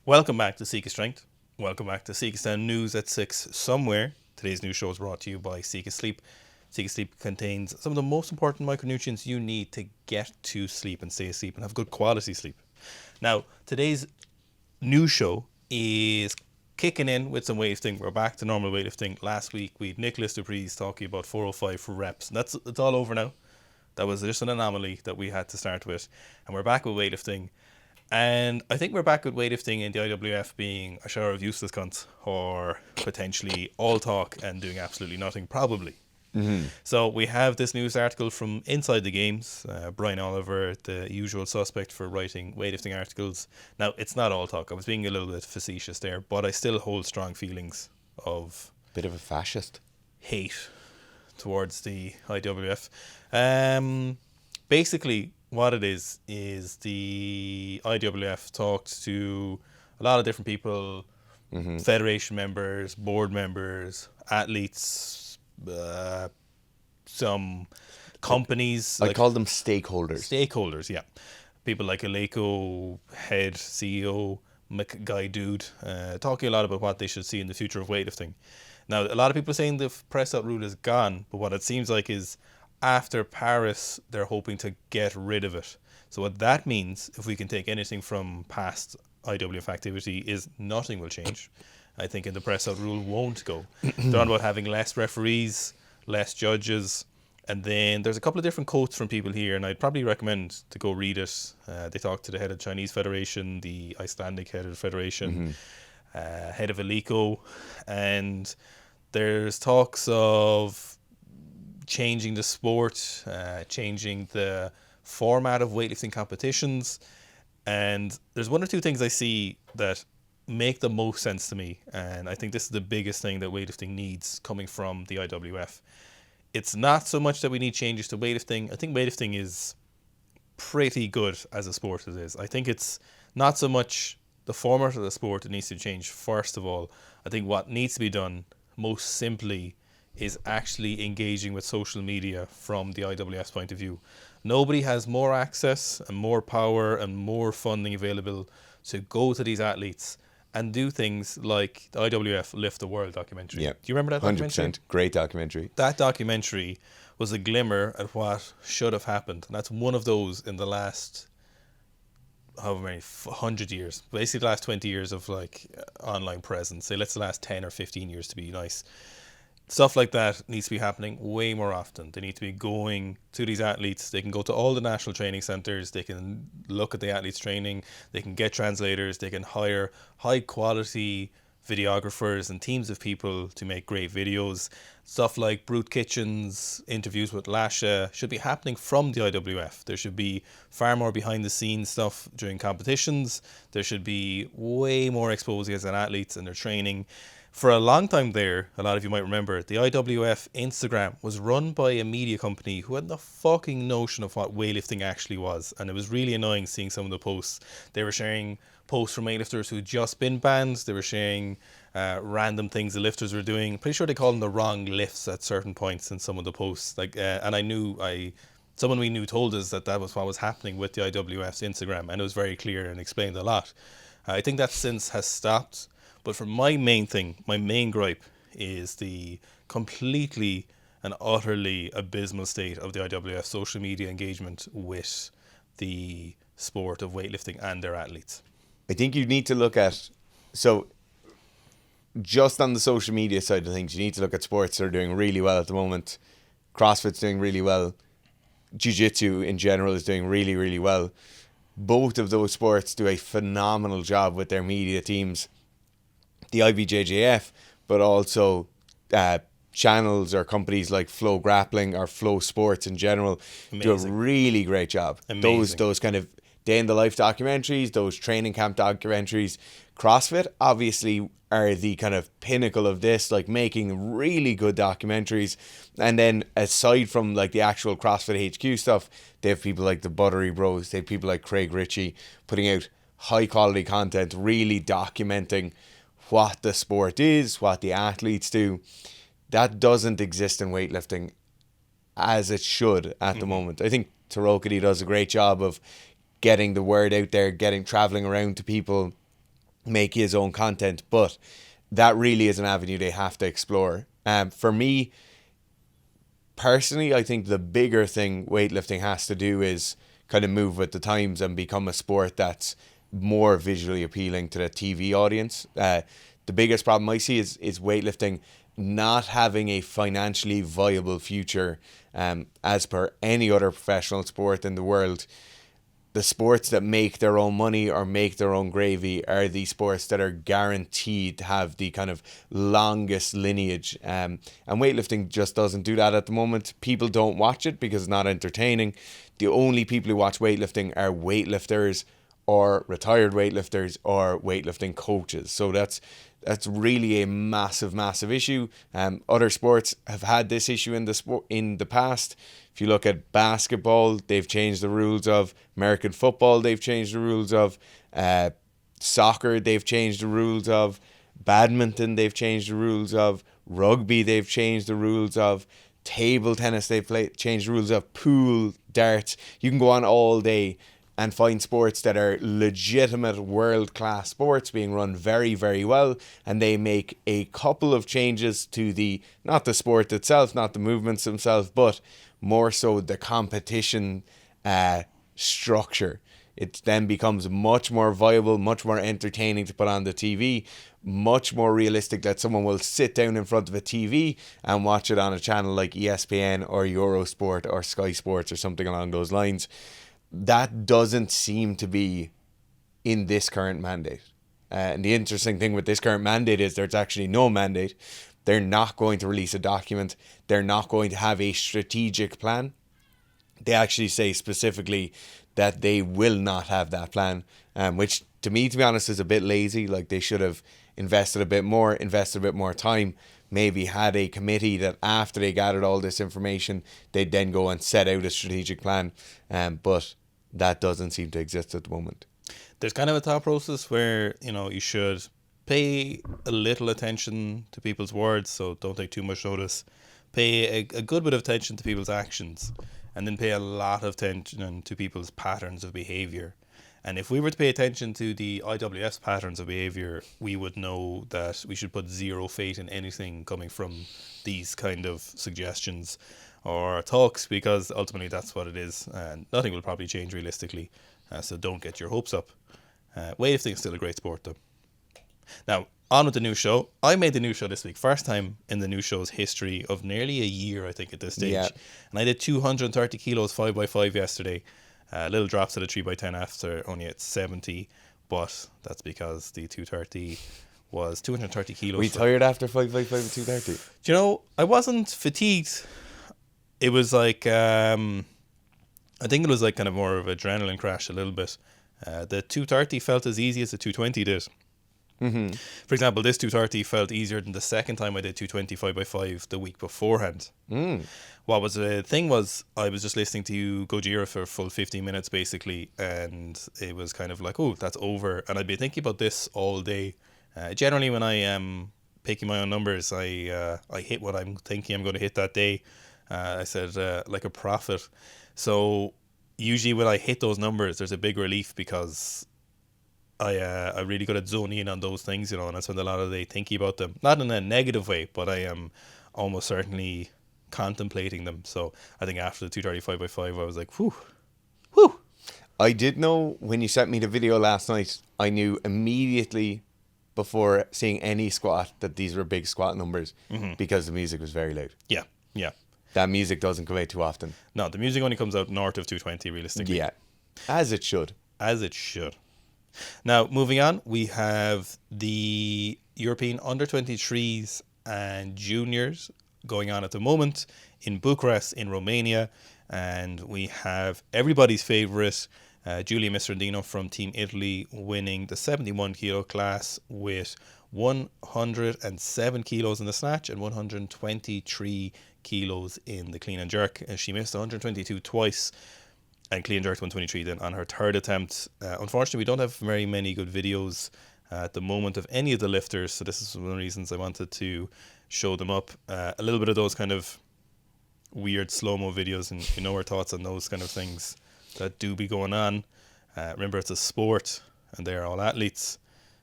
Welcome back to Sika Strength. Welcome back to Sika News at 6 somewhere. Today's news show is brought to you by Sika Sleep. Sika Sleep contains some of the most important micronutrients you need to get to sleep and stay asleep and have good quality sleep. Now, today's news show is kicking in with some weightlifting. We're back to normal weightlifting. Last week, we had Nicholas Dupree's talking about 405 for reps. And it's all over now. That was just an anomaly that we had to start with. And we're back with weightlifting. And I think we're back with weightlifting in the IWF being a shower of useless cunts, or potentially all talk and doing absolutely nothing, probably. So we have this news article from Inside the Games. Brian Oliver, the usual suspect for writing weightlifting articles. Now, it's not all talk. I was being a little bit facetious there, but I still hold strong feelings of Bit of a fascist. hate towards the IWF. Basically, what it is the IWF talked to a lot of different people, federation members, board members, athletes, some companies. I call them stakeholders. Stakeholders, yeah. People like Aleko, head CEO, Guy Dude, talking a lot about what they should see in the future of weightlifting. Now, a lot of people are saying the Pressout rule is gone, but what it seems like is after Paris, they're hoping to get rid of it. So what that means, if we can take anything from past IWF activity, is nothing will change. I think in the Pressout rule won't go. They're on about having less referees, less judges, and then there's a couple of different quotes from people here, and I'd probably recommend to go read it. They talked to the head of the Chinese Federation, the Icelandic head of the Federation, head of Aleko, and there's talks of changing the sport, changing the format of weightlifting competitions. And there's one or two things I see that make the most sense to me. And I think this is the biggest thing that weightlifting needs coming from the IWF. It's not so much that we need changes to weightlifting. I think weightlifting is pretty good as a sport as it is. I think it's not so much the format of the sport that needs to change. First of all, I think what needs to be done most simply is actually engaging with social media from the IWF's point of view. Nobody has more access and more power and more funding available to go to these athletes and do things like the IWF Lift the World documentary. Yeah. Do you remember that documentary? 100%. Great documentary. That documentary was a glimmer at what should have happened. And that's one of those in the last, however many, 100 years. Basically the last 20 years of like online presence. Say let's the last 10 or 15 years to be nice. Stuff like that needs to be happening way more often. They need to be going to these athletes. They can go to all the national training centres. They can look at the athletes' training. They can get translators. They can hire high quality videographers and teams of people to make great videos. Stuff like Brute Kitchen's interviews with Lasha should be happening from the IWF. There should be far more behind the scenes stuff during competitions. There should be way more exposure as an athletes and their training. For a long time there, a lot of you might remember, the IWF Instagram was run by a media company who had no fucking notion of what weightlifting actually was. And it was really annoying seeing some of the posts. They were sharing posts from weightlifters who had just been banned. They were sharing random things the lifters were doing. Pretty sure they called them the wrong lifts at certain points in some of the posts. And someone we knew told us that was what was happening with the IWF's Instagram. And it was very clear and explained a lot. I think that since has stopped. But for my main gripe is the completely and utterly abysmal state of the IWF social media engagement with the sport of weightlifting and their athletes. I think you need to look at, so just on the social media side of things, you need to look at sports that are doing really well at the moment. CrossFit's doing really well. Jiu-Jitsu in general is doing really, really well. Both of those sports do a phenomenal job with their media teams. The IBJJF, but also channels or companies like Flow Grappling or Flow Sports in general do a really great job. Amazing. Those kind of day in the life documentaries, those training camp documentaries. CrossFit obviously are the kind of pinnacle of this, like making really good documentaries. And then aside from like the actual CrossFit HQ stuff, they have people like the Buttery Bros, they have people like Craig Ritchie putting out high quality content, really documenting what the sport is, what the athletes do. That doesn't exist in weightlifting as it should at the moment. I think Torokhtiy does a great job of getting the word out there, traveling around to people, make his own content, but that really is an avenue they have to explore. For me, personally, I think the bigger thing weightlifting has to do is kind of move with the times and become a sport that's more visually appealing to the TV audience. The biggest problem I see is weightlifting not having a financially viable future, as per any other professional sport in the world. The sports that make their own money or make their own gravy are the sports that are guaranteed to have the kind of longest lineage. And weightlifting just doesn't do that at the moment. People don't watch it because it's not entertaining. The only people who watch weightlifting are weightlifters or retired weightlifters or weightlifting coaches. So that's really a massive issue. Other sports have had this issue in the past. If you look at basketball, they've changed the rules of. American football, they've changed the rules of. Soccer, they've changed the rules of. Badminton, they've changed the rules of. Rugby, they've changed the rules of. Table tennis, they've changed the rules of. Pool, darts. You can go on all day and find sports that are legitimate world-class sports being run very, very well, and they make a couple of changes to not the sport itself, not the movements themselves, but more so the competition structure. It then becomes much more viable, much more entertaining to put on the TV, much more realistic that someone will sit down in front of a TV and watch it on a channel like ESPN or Eurosport or Sky Sports or something along those lines. That doesn't seem to be in this current mandate. And the interesting thing with this current mandate is there's actually no mandate. They're not going to release a document. They're not going to have a strategic plan. They actually say specifically that they will not have that plan, which to me, to be honest, is a bit lazy. Like, they should have invested a bit more time, maybe had a committee that after they gathered all this information, they'd then go and set out a strategic plan. But that doesn't seem to exist at the moment. There's kind of a thought process where, you should pay a little attention to people's words, so don't take too much notice. Pay a good bit of attention to people's actions, and then pay a lot of attention to people's patterns of behaviour. And if we were to pay attention to the IWF's patterns of behaviour, we would know that we should put zero faith in anything coming from these kind of suggestions or talks, because ultimately that's what it is, and nothing will probably change realistically, so don't get your hopes up. Weightlifting is still a great sport though. Now, on with the new show. I made the new show this week, first time in the new show's history of nearly a year, I think, at this stage. Yeah. And I did 230 kilos 5x5 yesterday. Little drops to the 3x10 after, only at 70, but that's because the 230 was 230 kilos. Were you tired after 5x5 and 230? Do you know, I wasn't fatigued. It was like, I think it was like kind of more of an adrenaline crash a little bit. The 230 felt as easy as the 220 did. Mm-hmm. For example, this 230 felt easier than the second time I did 220 5x5 the week beforehand. What was the thing was, I was just listening to you, Giulia, for a full 15 minutes basically, and it was kind of like, oh, that's over. And I'd be thinking about this all day. Generally, when I am picking my own numbers, I hit what I'm thinking I'm going to hit that day. I said, like a prophet. So usually when I hit those numbers, there's a big relief, because I'm really good at zoning in on those things, and I spend a lot of the day thinking about them. Not in a negative way, but I am almost certainly contemplating them. So I think after the 235 by 5, I was like, whew. I did know when you sent me the video last night, I knew immediately before seeing any squat that these were big squat numbers, because the music was very loud. Yeah. That music doesn't come out too often. No, the music only comes out north of 220 realistically. Yeah, as it should. Now, moving on, we have the European Under-23s and Juniors going on at the moment in Bucharest in Romania, and we have everybody's favourite, Giulia Miserendino from Team Italy, winning the 71 kilo class with 107 kilos in the snatch and 123 kilos in the clean and jerk. And she missed 122 twice and clean and jerked 123 then on her third attempt. Unfortunately, we don't have very many good videos at the moment of any of the lifters, so this is one of the reasons I wanted to show them up. A little bit of those kind of weird slow-mo videos, and our thoughts on those kind of things that do be going on. Remember, it's a sport and they're all athletes,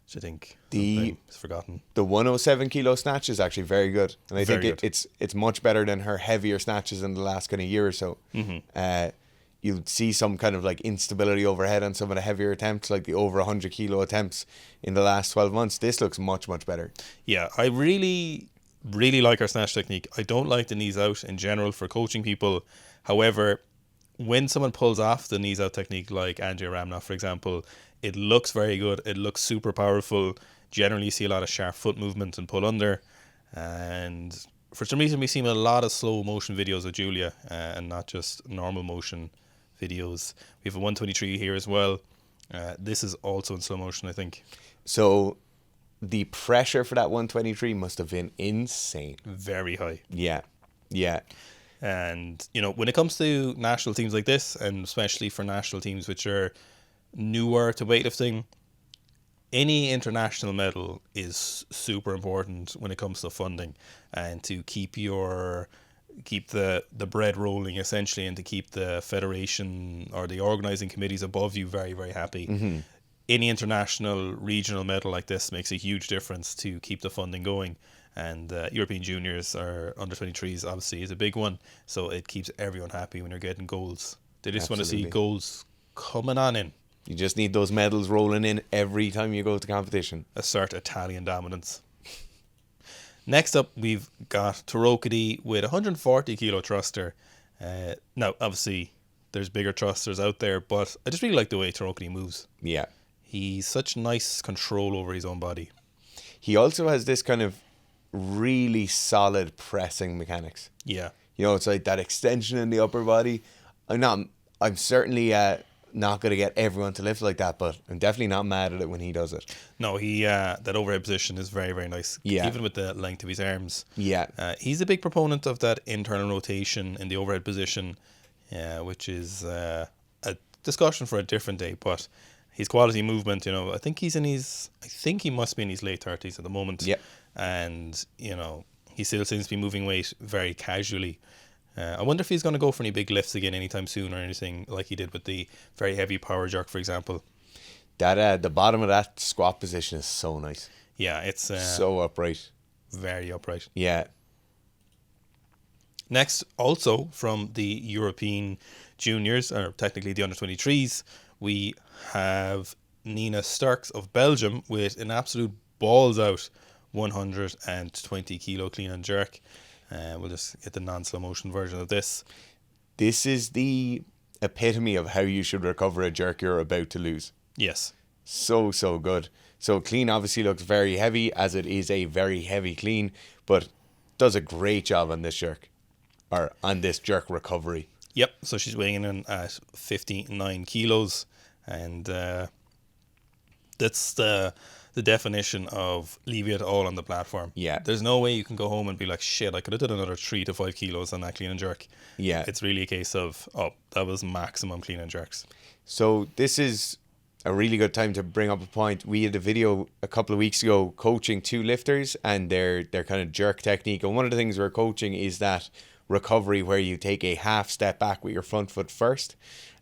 which I think The is forgotten. the 107 kilo snatch is actually very good, and I Very think good. it's much better than her heavier snatches in the last kind of year or so. You'll see some kind of like instability overhead on some of the heavier attempts, like the over 100 kilo attempts in the last 12 months. This looks much better. Yeah, I really, really like her snatch technique. I don't like the knees out in general for coaching people. However, when someone pulls off the knees out technique, like Andrea Ramnoff, for example, it looks very good. It looks super powerful. Generally, you see a lot of sharp foot movement and pull under. And for some reason, we've seen a lot of slow motion videos of Giulia and not just normal motion videos. We have a 123 here as well. This is also in slow motion, I think. So the pressure for that 123 must have been insane. Very high. Yeah. And, when it comes to national teams like this, and especially for national teams which are newer to weightlifting, any international medal is super important when it comes to funding and to keep the bread rolling, essentially, and to keep the federation or the organising committees above you very, very happy. Any international regional medal like this makes a huge difference to keep the funding going. And European Juniors or under-23s obviously is a big one, so it keeps everyone happy when you're getting goals. They just want to see goals coming on in. You just need those medals rolling in every time you go to competition. Assert Italian dominance. Next up, we've got Torokhtiy with 140 kilo thruster. Now, obviously, there's bigger thrusters out there, but I just really like the way Torokhtiy moves. Yeah. He's such nice control over his own body. He also has this kind of really solid pressing mechanics. Yeah. It's like that extension in the upper body. I'm certainly not going to get everyone to lift like that, but I'm definitely not mad at it when he does it. No, that overhead position is very, very nice. Yeah. Even with the length of his arms. Yeah. He's a big proponent of that internal rotation in the overhead position, which is a discussion for a different day, but his quality movement, I think he must be in his late 30s at the moment. Yeah. And, he still seems to be moving weight very casually. I wonder if he's going to go for any big lifts again anytime soon or anything like he did with the very heavy power jerk, for example. That the bottom of that squat position is so nice. Yeah, it's so upright. Very upright. Yeah. Next, also from the European Juniors, or technically the under-23s, we have Nina Sterks of Belgium with an absolute balls out 120 kilo clean and jerk. We'll just get the non-slow motion version of this. This is the epitome of how you should recover a jerk you're about to lose. Yes. So good. So clean obviously looks very heavy, as it is a very heavy clean, but does a great job on this jerk, or on this jerk recovery. Yep. So she's weighing in at 59 kilos, and that's the definition of leave it all on the platform. Yeah. There's no way you can go home and be like, shit, I could have done another 3 to 5 kilos on that clean and jerk. Yeah. It's really a case of, that was maximum clean and jerks. So this is a really good time to bring up a point. We had a video a couple of weeks ago coaching 2 lifters and their kind of jerk technique. And one of the things we're coaching is that recovery where you take a half step back with your front foot first.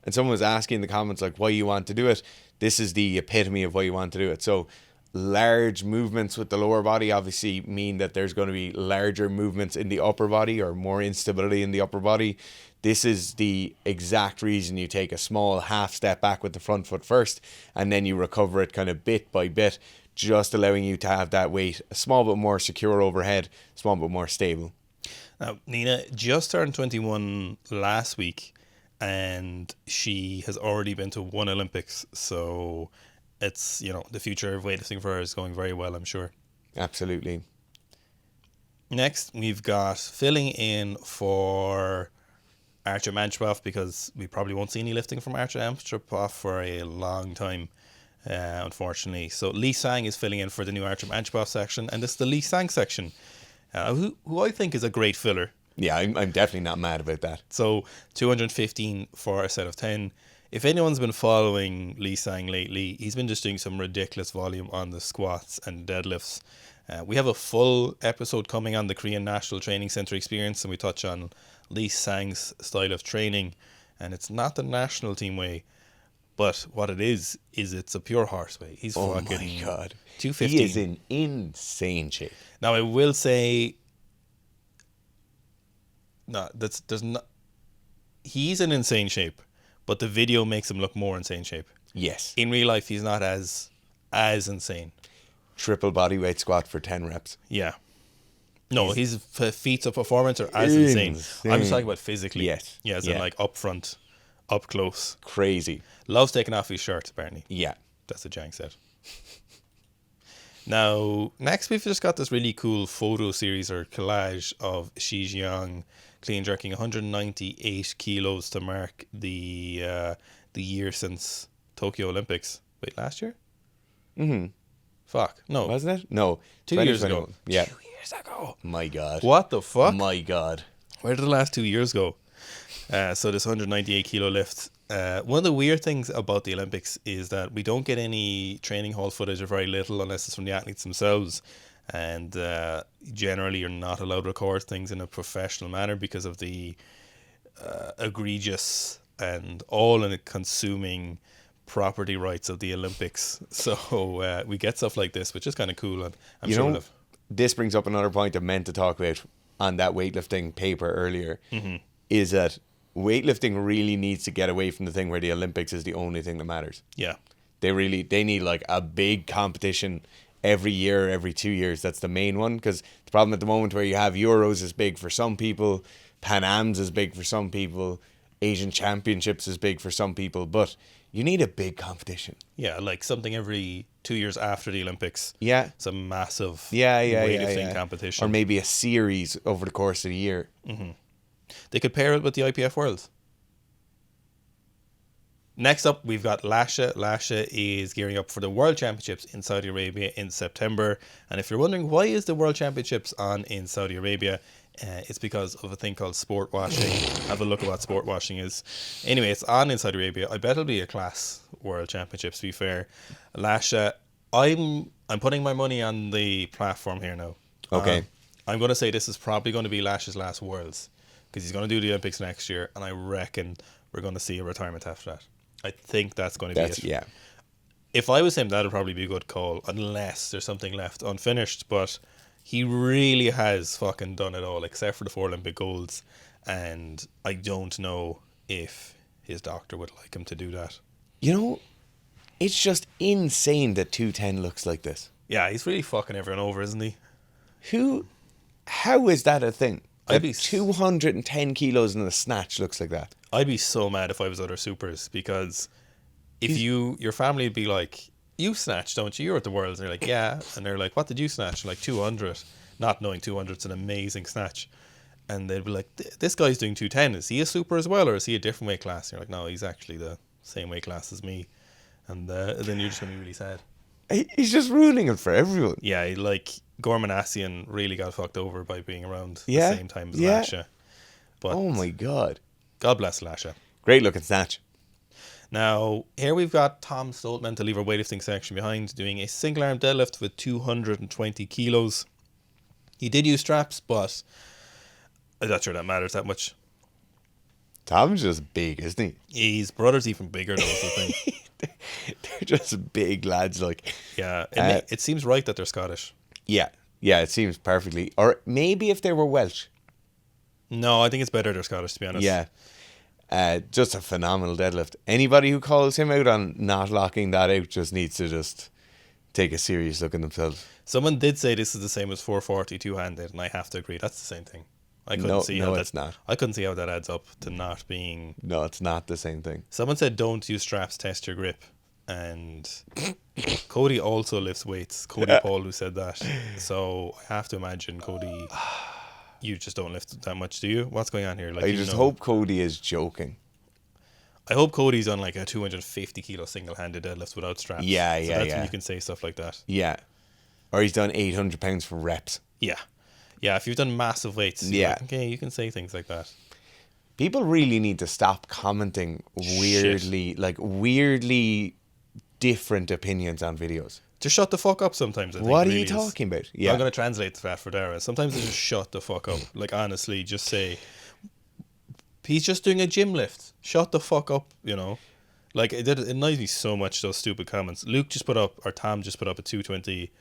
And someone was asking in the comments like why you want to do it. This is the epitome of why you want to do it. So large movements with the lower body obviously mean that there's going to be larger movements in the upper body or more instability in the upper body. This is the exact reason you take a small half step back with the front foot first, and then you recover it kind of bit by bit, just allowing you to have that weight a small bit more secure overhead, small bit more stable. Now, Nina just turned 21 last week, and she has already been to 1 Olympics, so it's, the future of weightlifting for her is going very well, I'm sure. Absolutely. Next, we've got filling in for Archer Manchbov, because we probably won't see any lifting from Archer Manchbov for a long time, unfortunately. So Lee Sang is filling in for the new Archer Manchbov section, and this is the Lee Sang section, who I think is a great filler. Yeah, I'm definitely not mad about that. So 215 for a set of 10. If anyone's been following Lee Sang lately, he's been just doing some ridiculous volume on the squats and deadlifts. We have a full episode coming on the Korean National Training Center experience, and we touch on Lee Sang's style of training. And it's not the national team way, But what it is it's a pure horse weight. He's Oh fucking my God. 215. He is in insane shape. Now I will say, no, there's not. He's in insane shape, but the video makes him look more insane shape. Yes. In real life, he's not as insane. Triple bodyweight squat for 10 reps. Yeah. No, his feats of performance are as insane. I'm just talking about physically. Yes. Yeah, as in like up front, up close. Crazy. Loves taking off his shirt, apparently. Yeah. That's what Jang said. Now, next we've just got this really cool photo series or collage of Shi clean jerking 198 kilos to mark the year since Tokyo Olympics. Wait, last year? Mm-hmm. Fuck. No. Wasn't it? No. 2 years ago. 2021. Yeah. 2 years ago. My God. What the fuck? My God. Where did the last 2 years go? So this 198 kilo lift. One of the weird things about the Olympics is that we don't get any training hall footage, or very little, unless it's from the athletes themselves. And generally you're not allowed to record things in a professional manner because of the egregious and all-consuming property rights of the Olympics. So we get stuff like this, which is kind of cool. And I'm You sure know, we'll have... this brings up another point I meant to talk about on that weightlifting paper earlier, is that weightlifting really needs to get away from the thing where the Olympics is the only thing that matters. Yeah. They need like a big competition every year, every 2 years. That's the main one, because the problem at the moment where you have Euros is big for some people, Pan Am's is big for some people, Asian Championships is big for some people, but you need a big competition. Yeah, like something every 2 years after the Olympics. Yeah. Some massive weightlifting competition. Or maybe a series over the course of the year. They could pair it with the IPF Worlds. Next up, we've got Lasha. Lasha is gearing up for the World Championships in Saudi Arabia in September. And if you're wondering why is the World Championships on in Saudi Arabia, it's because of a thing called sport washing. Have a look at what sport washing is. Anyway, it's on in Saudi Arabia. I bet it'll be a class World Championships, to be fair. Lasha, I'm putting my money on the platform here now. Okay. I'm going to say this is probably going to be Lasha's last Worlds, because he's going to do the Olympics next year, and I reckon we're going to see a retirement after that. I think that's going to be it. Yeah. If I was him, that would probably be a good call, unless there's something left unfinished. But he really has fucking done it all, except for the 4 Olympic golds. And I don't know if his doctor would like him to do that. You know, it's just insane that 210 looks like this. Yeah, he's really fucking everyone over, isn't he? How is that a thing? I'd be 210 kilos in a snatch looks like that. I'd be so mad if I was other supers, because if your family would be like, you snatch, don't you? You're at the Worlds. And they're like, yeah. And they're like, what did you snatch? Like 200. Not knowing 200's an amazing snatch. And they'd be like, this guy's doing 210. Is he a super as well, or is he a different weight class? And you're like, no, he's actually the same weight class as me. And then you're just going to be really sad. He's just ruining it for everyone. Yeah, like Gorman Asian really got fucked over by being around the same time as Lasha. But oh my God. God bless Lasha. Great looking snatch. Now, here we've got Tom Stoltman to leave our weightlifting section behind, doing a single arm deadlift with 220 kilos. He did use straps, but I'm not sure that matters that much. Tom's just big, isn't he? His brother's even bigger, though, is the thing. They're just big lads, like. Yeah, it seems right that they're Scottish. Yeah, it seems perfectly. Or maybe if they were Welsh. No, I think it's better they're Scottish, to be honest. Yeah. Just a phenomenal deadlift. Anybody who calls him out on not locking that out just needs to just take a serious look at themselves. Someone did say this is the same as 440 two-handed, and I have to agree. That's the same thing. I couldn't see how it's not. I couldn't see how that adds up to not being... No, it's not the same thing. Someone said don't use straps, test your grip. And Cody also lifts weights. Cody Paul, who said that. So I have to imagine, Cody, you just don't lift that much, do you? What's going on here? Like, I just hope Cody is joking. I hope Cody's on like a 250 kilo single-handed deadlift without straps. Yeah, so that's when you can say stuff like that. Yeah. Or he's done 800 pounds for reps. Yeah. Yeah, if you've done massive weights, like, okay, you can say things like that. People really need to stop commenting weirdly different opinions on videos. Just shut the fuck up sometimes, I think. What are you talking about? Yeah. I'm going to translate that for Dara. Sometimes they just shut the fuck up. Like, honestly, just say, he's just doing a gym lift. Shut the fuck up, you know. Like, it annoys me so much, those stupid comments. Luke just put up, or Tom just put up a 220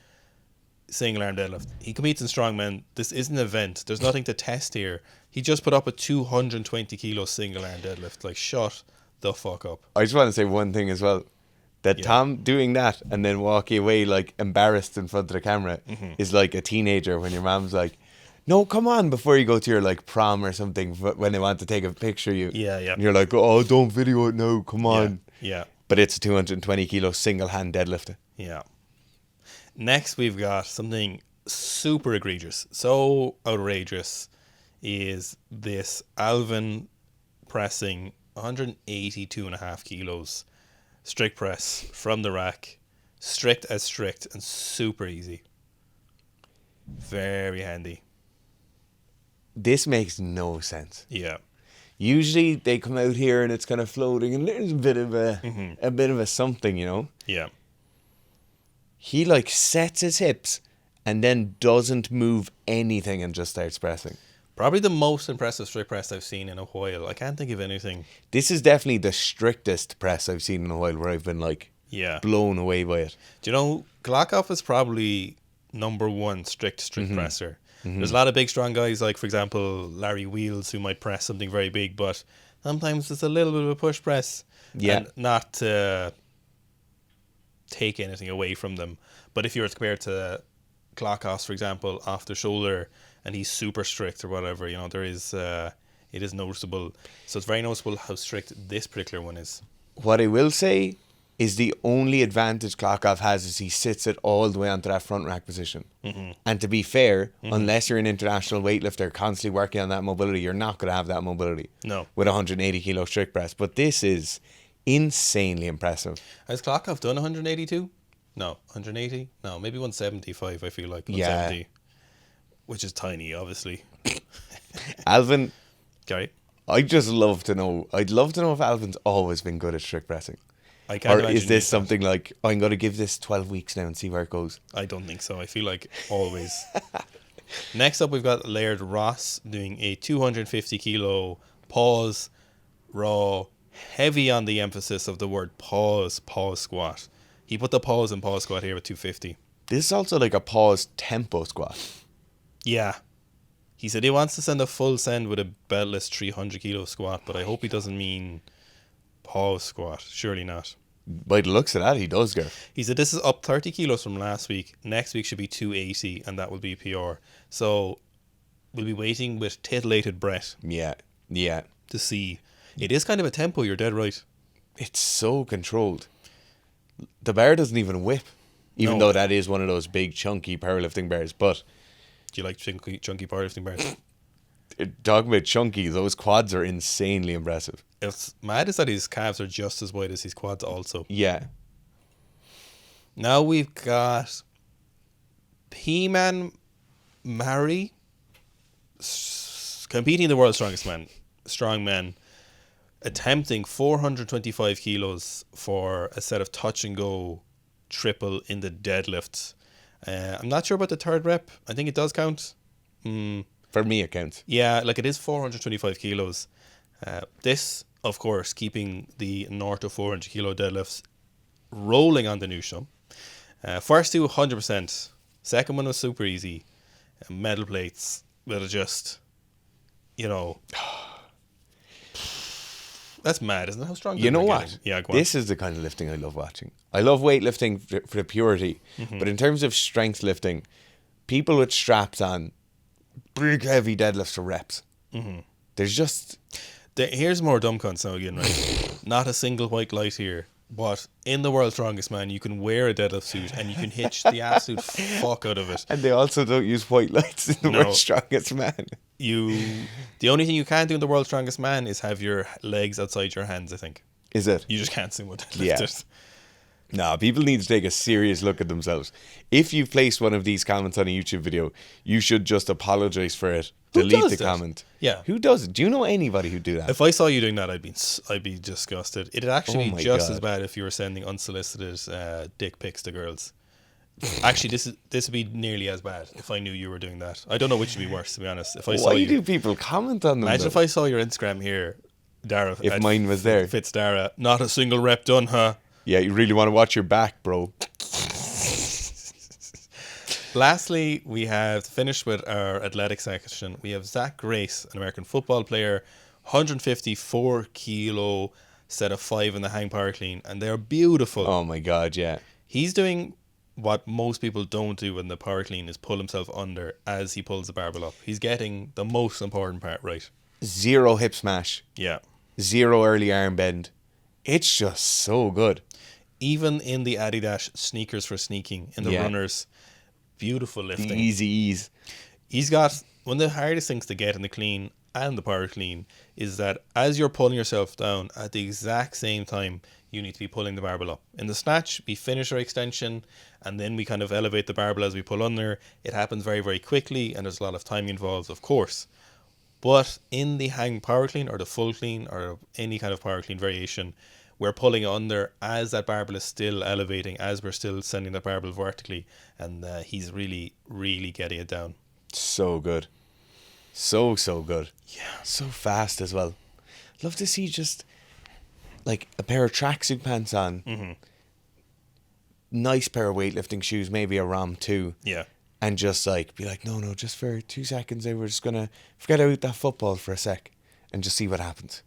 single arm deadlift. He competes in strongman. This isn't an event. There's nothing to test here. He just put up a 220 kilo single arm deadlift. Like, shut the fuck up. I just want to say one thing as well. That Tom doing that and then walking away like embarrassed in front of the camera is like a teenager when your mom's like, no, come on, before you go to your like prom or something, when they want to take a picture of you. Yeah. And you're like, oh, don't video it now, come on. Yeah. But it's a 220 kilo single hand deadlift. Yeah. Next, we've got something super egregious. So outrageous is this Alvin pressing 182.5 kilos strict press from the rack. Strict as strict and super easy. Very handy. This makes no sense. Yeah. Usually they come out here and it's kind of floating and there's a bit of a something, you know. Yeah. He like sets his hips and then doesn't move anything and just starts pressing. Probably the most impressive strict press I've seen in a while. I can't think of anything. This is definitely the strictest press I've seen in a while where I've been like blown away by it. Do you know, Glockoff is probably number one strict presser. There's a lot of big strong guys, like for example Larry Wheels, who might press something very big, but sometimes it's a little bit of a push press. And not to take anything away from them. But if you were to compare to Glockoff, for example, off the shoulder, and he's super strict or whatever, you know, there is it is noticeable. So it's very noticeable how strict this particular one is. What I will say is the only advantage Glockoff has is he sits it all the way onto that front rack position. And to be fair, unless you're an international weightlifter constantly working on that mobility, you're not going to have that mobility. No. With 180 kilo strict press. But this is insanely impressive. Has Glockoff done 182? No. 180? No, maybe 175, I feel like. 170. Yeah. Which is tiny, obviously. Alvin. Gary? I'd just love to know. I'd love to know if Alvin's always been good at strict pressing. I can't or is this something like, I'm going to give this 12 weeks now and see where it goes? I don't think so. I feel like always. Next up, we've got Laird Ross doing a 250 kilo pause, raw, heavy on the emphasis of the word pause squat. He put the pause and pause squat here with 250. This is also like a pause tempo squat. Yeah. He said he wants to send a full send with a beltless 300 kilo squat, but I hope he doesn't mean pause squat. Surely not. By the looks of that, he does go. He said this is up 30 kilos from last week. Next week should be 280, and that will be PR. So we'll be waiting with titillated breath. Yeah. To see. It is kind of a tempo, you're dead right. It's so controlled. The bar doesn't even whip, even though that is one of those big, chunky powerlifting bars. But do you like chunky powerlifting bars? Talking about chunky, those quads are insanely impressive. It's mad is that his calves are just as wide as his quads also. Yeah. Now we've got P-Man Mary competing in the world's strongest man, strongman, attempting 425 kilos for a set of touch and go triple in the deadlift. I'm not sure about the third rep. I think it does count. For me, it counts. Yeah, like it is 425 kilos. This, of course, keeping the north of 400 kilo deadlifts rolling on the new show. First two, 100%. Second one was super easy. Metal plates that are just, you know... That's mad, isn't it? How strong? You know what? Getting? Yeah, go on. This is the kind of lifting I love watching. I love weightlifting for the purity, but in terms of strength lifting, people with straps on, big heavy deadlifts for reps. There's just... Here's more dumb cunts now again, right? Not a single white light here, but in the world's strongest man, you can wear a deadlift suit and you can hitch the absolute fuck out of it. And they also don't use white lights in the world's strongest man. The only thing you can't do in the world's strongest man is have your legs outside your hands, I think. Is it? You just can't see what deadlifters. Nah, people need to take a serious look at themselves. If you've placed one of these comments on a YouTube video, you should just apologize for it. Delete the comment. Yeah. Who does it? Do you know anybody who'd do that? If I saw you doing that, I'd be disgusted. It'd actually be just as bad if you were sending unsolicited dick pics to girls. Actually, this would be nearly as bad if I knew you were doing that. I don't know which would be worse, to be honest. If I saw Why do people comment on them? Imagine if I saw your Instagram here, Dara, if mine was there. Fitz Dara, not a single rep done, huh? Yeah, you really want to watch your back, bro. Lastly, we have finished with our athletics section. We have Zach Grace, an American football player, 154 kilo set of 5 in the hang power clean, and they're beautiful. Oh my God, yeah. He's doing what most people don't do in the power clean, is pull himself under as he pulls the barbell up. He's getting the most important part right. 0 hip smash. Yeah. 0 early arm bend. It's just so good. Even in the Adidas sneakers for sneaking, in the runners, beautiful lifting. The easy ease. He's got one of the hardest things to get in the clean and the power clean is that as you're pulling yourself down, at the exact same time, you need to be pulling the barbell up. In the snatch, we finish our extension and then we kind of elevate the barbell as we pull under. It happens very, very quickly and there's a lot of timing involved, of course. But in the hang power clean or the full clean or any kind of power clean variation, we're pulling under as that barbell is still elevating, as we're still sending the barbell vertically, and he's really, really getting it down. So good. So good. Yeah. So fast as well. Love to see just like a pair of tracksuit pants on. Mm-hmm. Nice pair of weightlifting shoes, maybe a Ram 2. Yeah. And just like be like, no, just for 2 seconds, we're just going to forget about that football for a sec and just see what happens.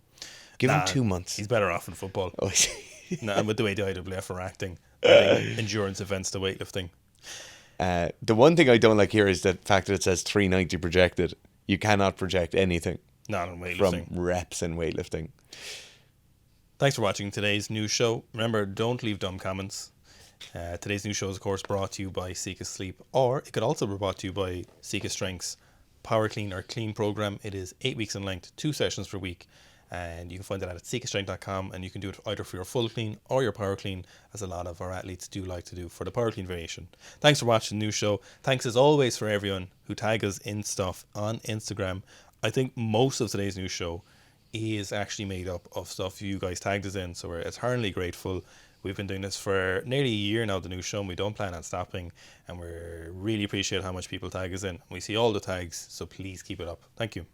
Give him 2 months. He's better off in football. Oh. And with the way the IWF are acting, adding endurance events to weightlifting. The one thing I don't like here is the fact that it says 390 projected. You cannot project anything. Not in weightlifting. From reps in weightlifting. Thanks for watching today's news show. Remember, don't leave dumb comments. Today's news show is, of course, brought to you by Sika Sleep, or it could also be brought to you by Sika Strength's Power Clean or Clean program. It is 8 weeks in length, 2 sessions per week, and you can find it at sikastrength.com, and you can do it either for your full clean or your power clean, as a lot of our athletes do like to do for the power clean variation. Thanks for watching the news show. Thanks as always for everyone who tag us in stuff on Instagram. I think most of today's news show is actually made up of stuff you guys tagged us in, so we're eternally grateful. We've been doing this for nearly a year now, the news show, and we don't plan on stopping, and we really appreciate how much people tag us in. We see all the tags, so please keep it up. Thank you.